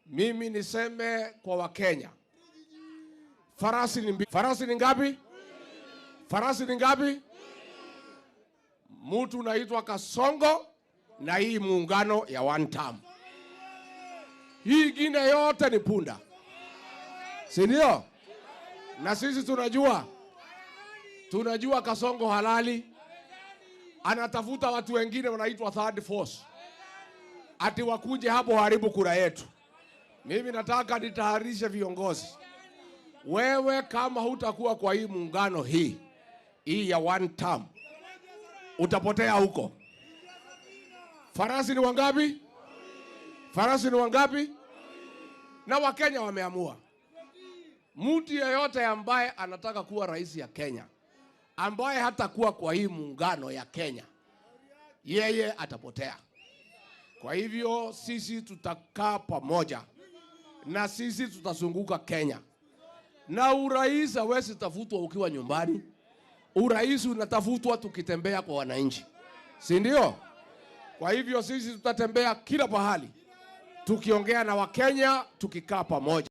Mimi niseme kwa Wakenya, farasi ni ngapi? Farasi ni ngapi? Mtu unaitwa Kasongo na hii muungano ya one term. Hii ingine yote ni punda, si ndio? Na sisi tunajua Kasongo halali anatafuta watu wengine wanaitwa third force ati wakuje hapo haribu kura yetu. Mimi nataka nitaharishe viongozi, wewe kama hutakuwa kwa hii muungano hii ya one term, utapotea huko. Farasi ni wangapi? Farasi ni wangapi? Na Wakenya wameamua, mtu yeyote ambaye anataka kuwa rais ya Kenya, ambaye hatakuwa kwa hii muungano ya Kenya, yeye atapotea. Kwa hivyo sisi tutakaa pamoja na sisi tutazunguka Kenya. Na urais hawezi tafutwa ukiwa nyumbani. Urais unatafutwa tukitembea kwa wananchi, si ndio? Kwa hivyo sisi tutatembea kila pahali tukiongea na Wakenya, tukikaa pamoja.